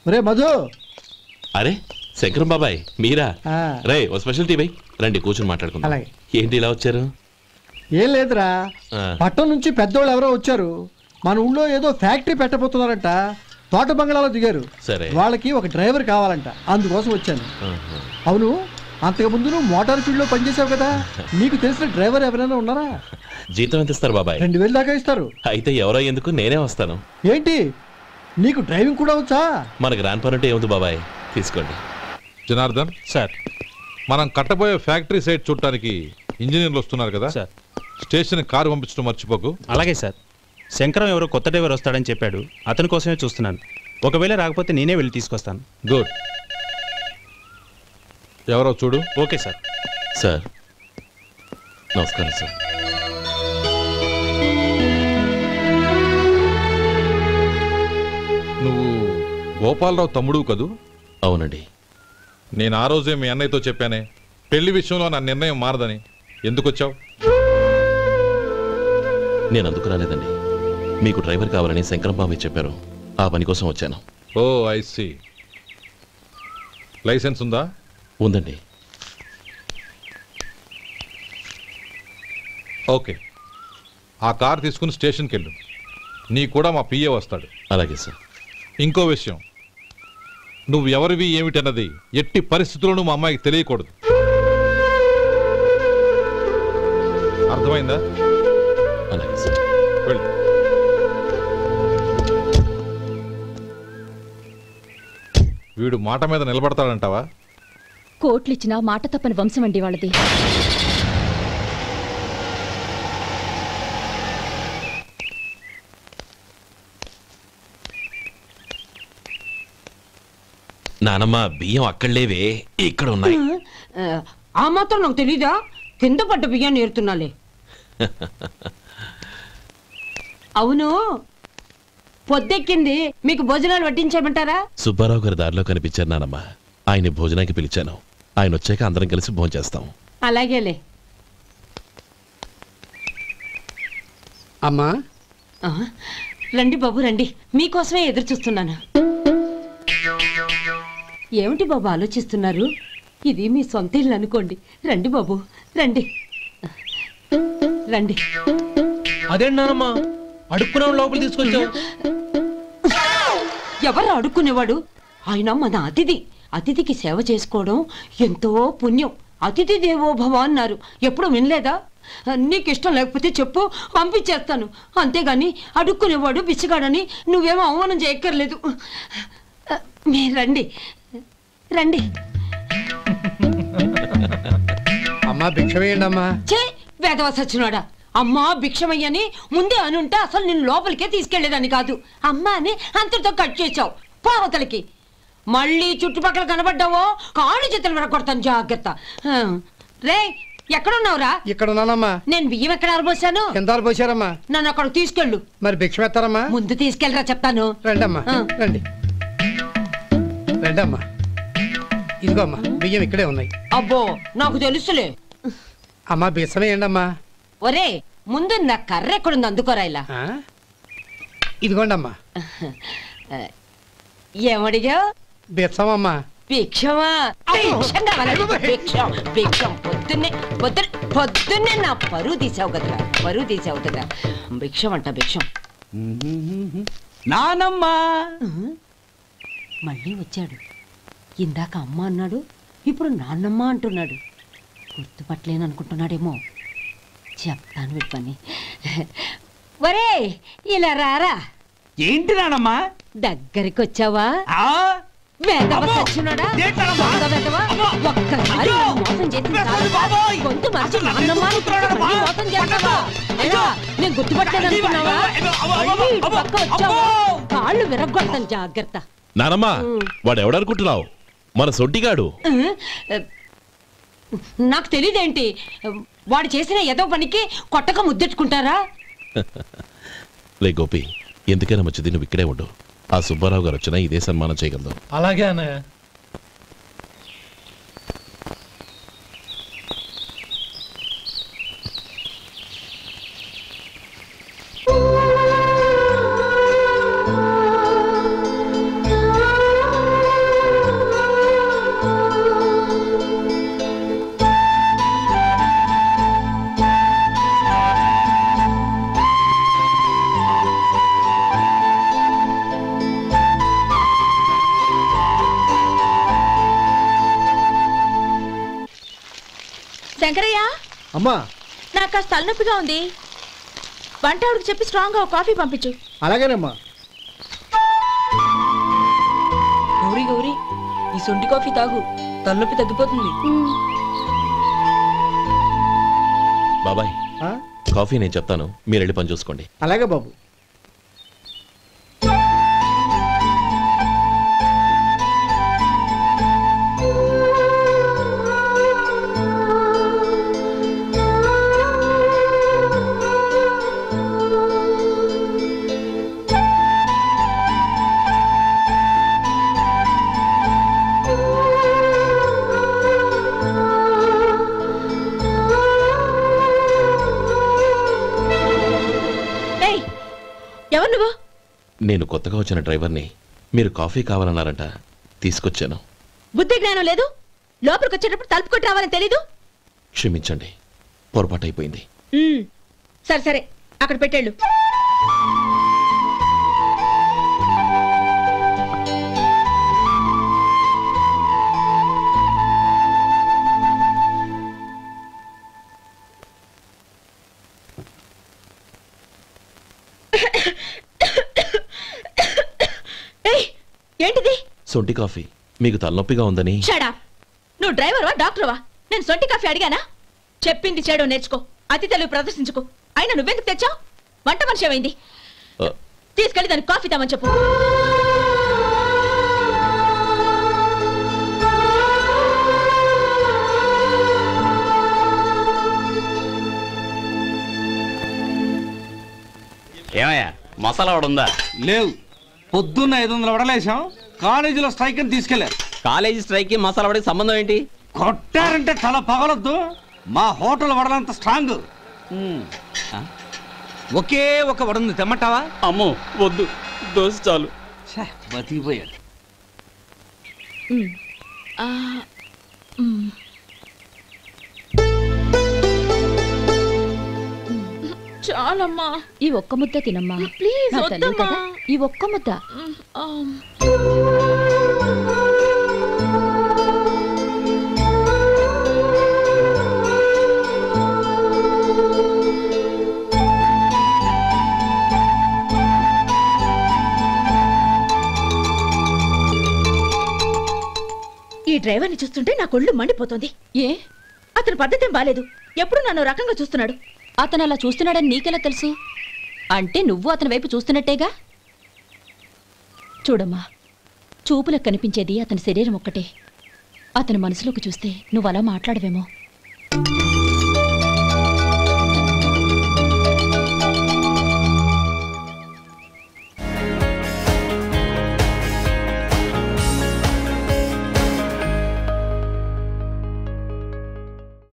ఒరే మధు. అరే శంకరం బాబాయ్ మీరా? రే ఓ స్పెషల్ టీ బై రండి కూర్చొని మాట్లాడుకుందాం. ఏంటి ఇలా వచ్చారు? ఏం లేదురా, పట్టణం నుంచి పెద్దోళ్ళు ఎవరో వచ్చారు. మన ఊళ్ళో ఏదో ఫ్యాక్టరీ పెట్టబోతున్నారంట. తోట బంగ్లాలో దిగారు. సరే, వాళ్ళకి ఒక డ్రైవర్ కావాలంట, అందుకోసం వచ్చాను. అవును, అంతకు ముందు నువ్వు మోటార్ ఫీల్డ్ లో పనిచేసావు కదా, నీకు తెలిసిన డ్రైవర్ ఎవరైనా ఉన్నారా? జీతం ఎంత ఇస్తారు బాబాయ్? 2000 దాకా ఇస్తారు. అయితే ఎవరో ఎందుకు, నేనే వస్తాను. ఏంటి నీకు డ్రైవింగ్ కూడా వచ్చా? మనకు రాని పని అంటే ఏముంది బాబాయ్, తీసుకోండి. జనార్దన్ సార్, మనం కట్టబోయే ఫ్యాక్టరీ సైట్ చూడటానికి ఇంజనీర్లు వస్తున్నారు కదా సార్, స్టేషన్ కారు పంపించడం మర్చిపోకు. అలాగే సార్. శంకరం ఎవరో కొత్త డ్రైవర్ వస్తాడని చెప్పాడు, అతని కోసమే చూస్తున్నాను. ఒకవేళ రాకపోతే నేనే వెళ్ళి తీసుకొస్తాను. గుడ్, ఎవరో చూడు. Okay sir. సార్ నమస్కారం సార్. నువ్వు గోపాలరావు తమ్ముడు కదూ? అవునండి. నేను ఆ రోజే మీ అన్నయ్యతో చెప్పానే, పెళ్లి విషయంలో నా నిర్ణయం మారదని. ఎందుకు వచ్చావు? నేను అందుకు రాలేదండి, మీకు డ్రైవర్ కావాలని శంకరం బాబాయ్ చెప్పారు, ఆ పని కోసం వచ్చాను. ఓ ఐ సీ. లైసెన్స్ ఉందా? ఉందండి. ఓకే, ఆ కార్ తీసుకుని స్టేషన్కి వెళ్ళు. నీ కూడా మా పిఏ వస్తాడు. అలాగే సార్. ఇంకో విషయం, నువ్వు ఎవరివి ఏమిటన్నది ఎట్టి పరిస్థితుల్లోనూ మా అమ్మాయికి తెలియకూడదు. అర్థమైందా? అలాగే సార్. వెళ్ళు. వీడు మాట మీద నిలబడతాడంటావా? కోట్లిచ్చినా మాట తప్పని వంశం అండి వాళ్ళది. నానమ్మ బియ్యం అక్కడలేవే, ఇక్కడ ఉన్నాయి. ఆ మాత్రం నాకు తెలీదా? కింద పడ్డ బియ్యాన్ని ఏరుతున్నాలే. అవును, పొద్దెక్కింది, మీకు భోజనాలు వడ్డించమంటారా? సుబ్బారావు గారి దారిలో కనిపించారు నానమ్మ, ఆయన భోజనానికి పిలిచాను. ఆయన వచ్చాక అందరం కలిసి భోజనం చేస్తాం. అలాగేలే. అమ్మా రండి బాబు రండి, మీకోసమే ఎదురు చూస్తున్నాను. ఏమిటి బాబు ఆలోచిస్తున్నారు? ఇది మీ సొంత ఇల్లు అనుకోండి. రండి బాబు రండి రండి. అదేంటమ్మా అడుక్కునే లోపల తీసుకొచ్చావు? ఎవరు అడుక్కునేవాడు? ఆయన మన అతిథి. అతిథికి సేవ చేసుకోవడం ఎంతో పుణ్యం. అతిథి దేవో భవ అన్నారు, ఎప్పుడు వినలేదా? నీకు ఇష్టం లేకపోతే చెప్పు, పంపించేస్తాను. అంతేగాని అడుక్కునేవాడు బిచ్చగాడని నువ్వేమో అవమానం చేయక్కర్లేదు. మీరు రండి రండి. అమ్మా భిక్షమేయండి అమ్మా. చే వేదవ సచ్చినాడా, అమ్మా భిక్షమయ్యని ముందే అనుంటే అసలు నేను లోపలికే తీసుకెళ్లేదని కాదు. అమ్మా అని అంతటితో కట్ చేసావు. పావతలకి మళ్ళీ చుట్టుపక్కల కనబడ్డావో కాళ్ళు చేతులు విరగొడతాను, జాగ్రత్త. రే ఎక్కడున్నావురా? ఇక్కడ ఉన్నానమ్మా. నేను బియ్యం ఎక్కడ ఆరబోసాను? ఎంత ఆరబోసారమ్మా? నన్ను అక్కడ తీసుకెళ్ళు. మరి భిక్ష పెడతారమ్మా? ముందు తీసుకెళ్ళరా చెప్తాను. రండమ్మా రండి రండమ్మా. ఇదిగో అమ్మా, బియ్యం ఇక్కడే ఉన్నాయి. అబ్బో నాకు తెలుసులే. అమ్మా బిచ్చమేయండి అమ్మా. ఒరే ముందు నా కర్ర ఎక్కడుంది, అందుకోరా. ఇలా ఇదిగోండి అమ్మా. ఏమడిగా? బిచ్చమమ్మా. భిక్షమా? భిక్షం భిక్షం. పొద్దున్నే నా పరువు తీసావు కదరా, పరువు తీసావు కదా. భిక్షం అంట భిక్షం. నానమ్మా మళ్ళీ వచ్చాడు. ఇందాక అమ్మ అన్నాడు, ఇప్పుడు నాన్నమ్మ అంటున్నాడు. గుర్తుపట్టలేననుకుంటున్నాడేమో. చెప్తాను వీడి పని. ఒరే ఇలా రారా. ఏంటి నానమ్మా? దగ్గరికి వచ్చావా? ఒక్కసారి మోసం చేసి గొంతు మార్చి నాన్నమ్మ మోసం చేస్తావా? నేను గుర్తుపట్టలేదనుకున్నావా? పక్క వచ్చావా కాళ్ళు విరగొడతాను, జాగ్రత్త. నానమ్మ వాడు ఎవడనుకుంటున్నావు? మన సొంటిగాడు. నాకు తెలీదేంటి? వాడు చేసిన ఏదో పనికి కొట్టక ముద్దెట్టుకుంటారా? లే గోపి, ఎందుకైనా మంచిది నువ్వు ఇక్కడే ఉండు. ఆ సుబ్బారావు గారు వచ్చినా ఇదే సన్మానం చేయగలదు. అలాగే అన్నయ్య. శంకరయ్య, అమ్మా నాకు కాస్త తలనొప్పిగా ఉంది. వంట ఆవిడకి చెప్పి స్ట్రాంగ్ గా కాఫీ పంపించు. అలాగేనమ్మా. గౌరీ గౌరీ, ఈ సొంటి కాఫీ తాగు, తలనొప్పి తగ్గిపోతుంది. బాబాయ్ ఆ? కాఫీ నేను చెప్తాను, మీరు వెళ్ళి పని చూసుకోండి. అలాగే బాబు. ఎవరు నువ్వు? నేను కొత్తగా వచ్చిన డ్రైవర్ని. మీరు కాఫీ కావాలన్నారంట, తీసుకొచ్చాను. బుద్ధి జ్ఞానం లేదు. లోపలికి వచ్చేటప్పుడు తలుపు కొట్టి రావాలని తెలీదు. క్షమించండి, పొరపాటు అయిపోయింది. సరే సరే, అక్కడ పెట్టేళ్ళు. ఏంటిది? సొంటి కాఫీ. మీకు తలనొప్పిగా ఉందని. Shut up. నువ్వు డ్రైవర్వా డాక్టర్వా? నేను సొంటి కాఫీ అడిగానా? చెప్పింది చేయడం నేర్చుకో, అతి తెలివి ప్రదర్శించుకో. అయినా నువ్వెందుకు తెచ్చావు? వంట మనిషి ఏమైంది? తీసుకెళ్ళి దానికి కాఫీ తామని చెప్పు. ఏమయ్యా, మసాలా వడ ఉందా? లేవు. పొద్దున్న 500 వడలేసాం, కాలేజీలో స్ట్రైక్ అని తీసుకెళ్లారు. కాలేజీ స్ట్రైక్ కి మసాలా వడకి సంబంధం ఏంటి? కొట్టారంటే తల పగలొద్దు. మా హోటల్ వడలంత స్ట్రాంగ్. ఒకే ఒక వడను తెమ్మంటావా? అమ్మో వద్దు, దోశ చాలు. బతికిపోయాడు. చాలమ్మా, ఈ ఒక్క ముద్ద తినమ్మా ప్లీజ్. నా తల్లి కదా, ఈ ఒక్క ముద్ద. ఈ డ్రైవర్ని చూస్తుంటే నా కొళ్ళు మండిపోతుంది. ఏ, అతని పద్ధతి ఏం బాలేదు. ఎప్పుడు నన్ను రకంగా చూస్తున్నాడు. అతను అలా చూస్తున్నాడని నీకెలా తెలుసు? అంటే నువ్వు అతని వైపు చూస్తున్నట్టేగా. చూడమ్మా, చూపులకు కనిపించేది అతని శరీరం ఒక్కటే. అతని మనసులోకి చూస్తే నువ్వు అలా మాట్లాడవేమో.